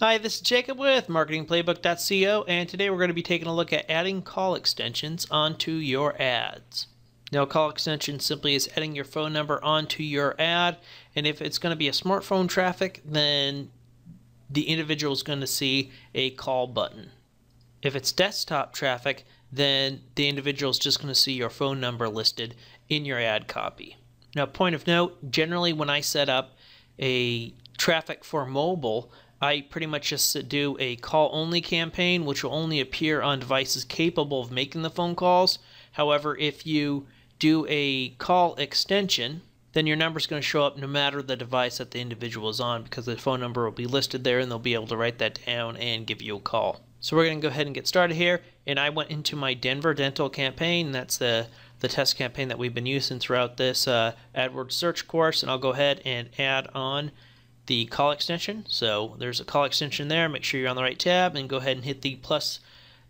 Hi, this is Jacob with MarketingPlayBook.co, and today we're going to be taking a look at adding call extensions onto your ads. Now, call extension simply is adding your phone number onto your ad, and if it's going to be a smartphone traffic, then the individual is going to see a call button. If it's desktop traffic, then the individual is just going to see your phone number listed in your ad copy. Now, point of note, generally when I set up a traffic for mobile, I pretty much just do a call-only campaign, which will only appear on devices capable of making the phone calls. However, if you do a call extension, then your number is going to show up no matter the device that the individual is on, because the phone number will be listed there and they'll be able to write that down and give you a call. So we're going to go ahead and get started here, and I went into my Denver dental campaign. That's the test campaign that we've been using throughout this AdWords search course, and I'll go ahead and add on the call extension. So there's a call extension there. Make sure you're on the right tab and go ahead and hit the plus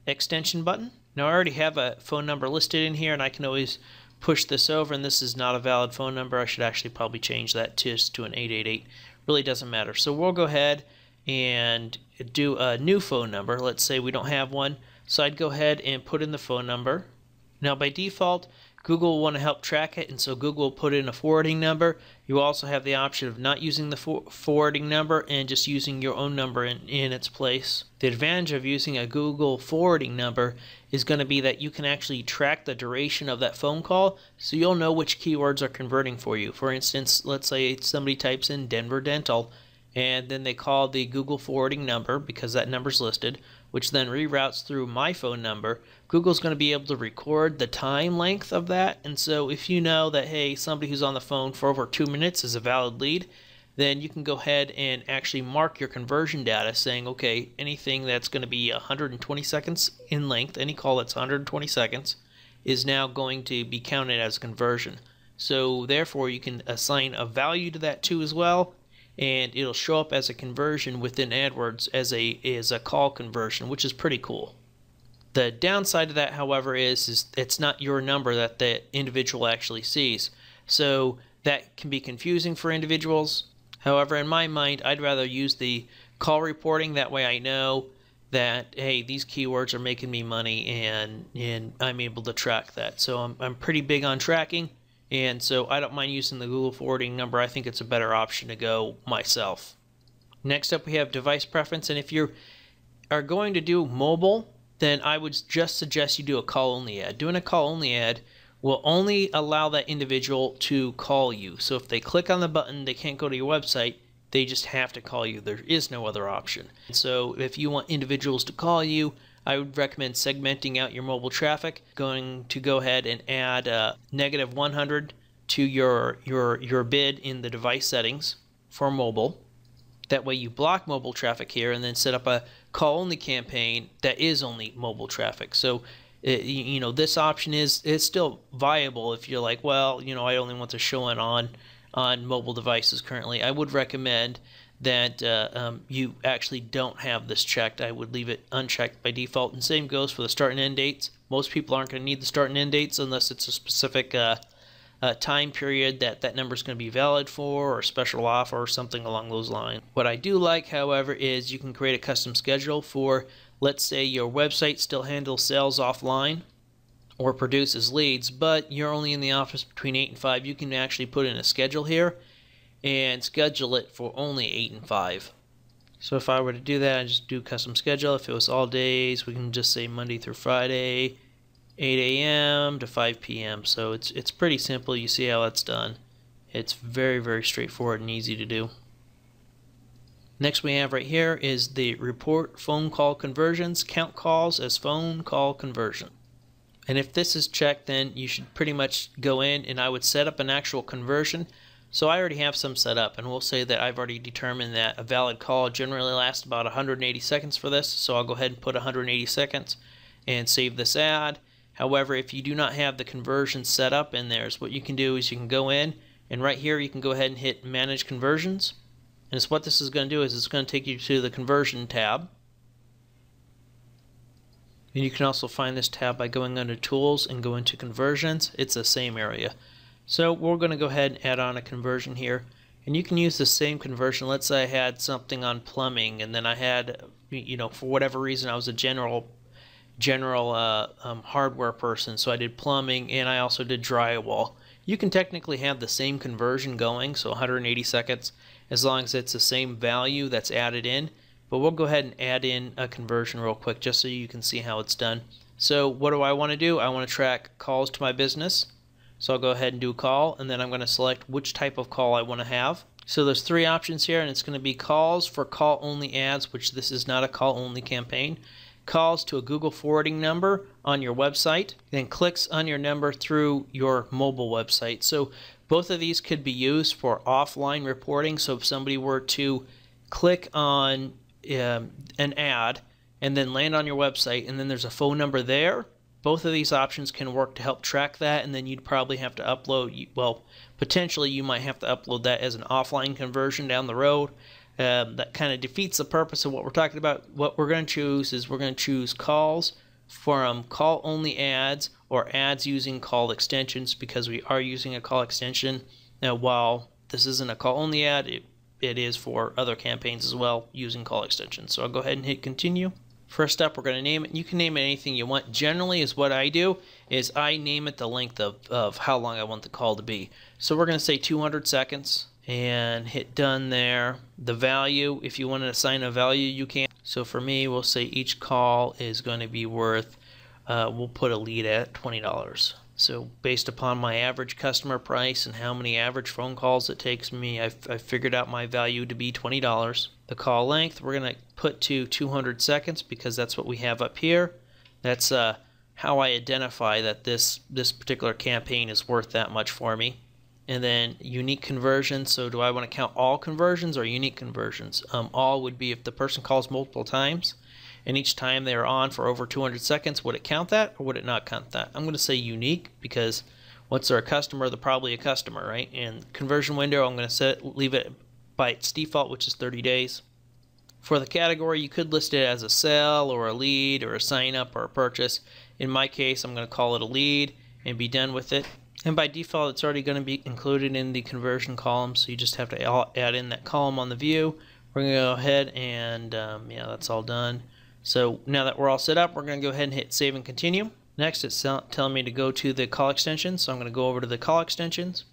extension button. Now I already have a phone number listed in here, and I can always push this over, and this is not a valid phone number. I should actually probably change that to an 888. Really doesn't matter. So we'll go ahead and do a new phone number. Let's say we don't have one. So I'd go ahead and put in the phone number. Now by default, Google will want to help track it, and so Google will put in a forwarding number. You also have the option of not using the forwarding number and just using your own number in its place. The advantage of using a Google forwarding number is going to be that you can actually track the duration of that phone call, so you'll know which keywords are converting for you. For instance, let's say somebody types in Denver Dental, and then they call the Google forwarding number because that number's listed, which then reroutes through my phone number. Google's going to be able to record the time length of that, and so if you know that, hey, somebody who's on the phone for over 2 minutes is a valid lead, then you can go ahead and actually mark your conversion data saying, okay, anything that's going to be 120 seconds in length, any call that's 120 seconds, is now going to be counted as a conversion. So therefore you can assign a value to that too as well, and it'll show up as a conversion within AdWords as a call conversion, which is pretty cool. The downside of that, however, is it's not your number that the individual actually sees. So that can be confusing for individuals. However, in my mind, I'd rather use the call reporting. That way I know that, hey, these keywords are making me money, and I'm able to track that. So I'm pretty big on tracking. And so I don't mind using the Google forwarding number. I think it's a better option to go myself. Next up, we have device preference. And if you are going to do mobile, then I would just suggest you do a call-only ad. Doing a call-only ad will only allow that individual to call you. So if they click on the button, they can't go to your website. They just have to call you. There is no other option. So if you want individuals to call you, I would recommend segmenting out your mobile traffic, going to go ahead and add -100 to your bid in the device settings for mobile. That way you block mobile traffic here, and then set up a call-only campaign that is only mobile traffic. So this option is still viable if you're like, well, I only want to show it on mobile devices currently. I would recommend that you actually don't have this checked. I would leave it unchecked by default, and same goes for the start and end dates. Most people aren't going to need the start and end dates unless it's a specific time period that number is going to be valid for, or a special offer or something along those lines. What I do like, however, is you can create a custom schedule for, let's say your website still handles sales offline or produces leads, but you're only in the office between 8 and 5. You can actually put in a schedule here and schedule it for only 8 and 5. So if I were to do that, I just do custom schedule. If it was all days, we can just say Monday through Friday, 8 a.m. to 5 p.m. So it's pretty simple. You see how that's done. It's very, very straightforward and easy to do. Next we have right here is the report phone call conversions, count calls as phone call conversion. And if this is checked, then you should pretty much go in, and I would set up an actual conversion. So I already have some set up, and we'll say that I've already determined that a valid call generally lasts about 180 seconds for this. So I'll go ahead and put 180 seconds and save this ad. However, if you do not have the conversion set up in there, what you can do is you can go in, and right here you can go ahead and hit Manage Conversions. And what this is going to do is it's going to take you to the Conversion tab. And you can also find this tab by going under Tools and go into Conversions. It's the same area. So we're going to go ahead and add on a conversion here. And you can use the same conversion. Let's say I had something on plumbing, and then I had, for whatever reason, I was a general hardware person, so I did plumbing and I also did drywall. You can technically have the same conversion going, so 180 seconds, as long as it's the same value that's added in. But we'll go ahead and add in a conversion real quick just so you can see how it's done. So what do I want to do? I want to track calls to my business. So I'll go ahead and do a call, and then I'm going to select which type of call I want to have. So there's 3 options here, and it's going to be calls for call-only ads, which this is not a call-only campaign. Calls to a Google forwarding number on your website, then clicks on your number through your mobile website. So both of these could be used for offline reporting. So if somebody were to click on an ad and then land on your website, and then there's a phone number there, both of these options can work to help track that, and then you'd probably have to upload, well, potentially you might have to upload that as an offline conversion down the road. That kind of defeats the purpose of what we're talking about. What we're going to choose is we're going to choose calls from call-only ads or ads using call extensions, because we are using a call extension. Now, while this isn't a call-only ad, it is for other campaigns as well using call extensions. So I'll go ahead and hit continue. First up, we're going to name it. You can name it anything you want. Generally, is what I do is I name it the length of how long I want the call to be. So we're going to say 200 seconds. And hit done there. The value, if you want to assign a value, you can. So for me, we'll say each call is going to be worth, we'll put a lead at $20. So based upon my average customer price and how many average phone calls it takes me, I've figured out my value to be $20. The call length, we're going to put to 200 seconds because that's what we have up here. That's how I identify that this particular campaign is worth that much for me. And then unique conversions. So do I want to count all conversions or unique conversions? All would be if the person calls multiple times, and each time they're on for over 200 seconds, would it count that or would it not count that? I'm going to say unique, because once they're a customer, they're probably a customer, right? And conversion window, I'm going to leave it by its default, which is 30 days. For the category, you could list it as a sell or a lead or a sign up or a purchase. In my case, I'm going to call it a lead and be done with it. And by default, it's already going to be included in the conversion column, so you just have to add in that column on the view. We're going to go ahead and, yeah, that's all done. So now that we're all set up, we're going to go ahead and hit save and continue. Next, it's telling me to go to the call extensions, so I'm going to go over to the call extensions.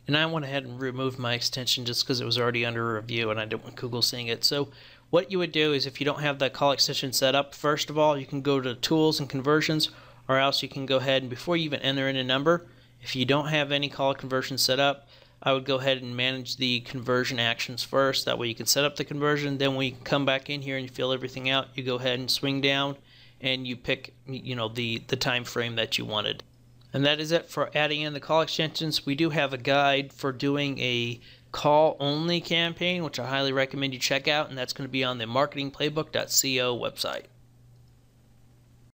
And I went ahead and removed my extension just because it was already under review and I didn't want Google seeing it. So what you would do is, if you don't have the call extension set up, first of all, you can go to Tools and Conversions, or else you can go ahead and, before you even enter in a number, if you don't have any call conversion set up, I would go ahead and manage the conversion actions first. That way you can set up the conversion. Then when you come back in here and you fill everything out, you go ahead and swing down and you pick, the time frame that you wanted. And that is it for adding in the call extensions. We do have a guide for doing a call-only campaign, which I highly recommend you check out, and that's going to be on the MarketingPlayBook.co website.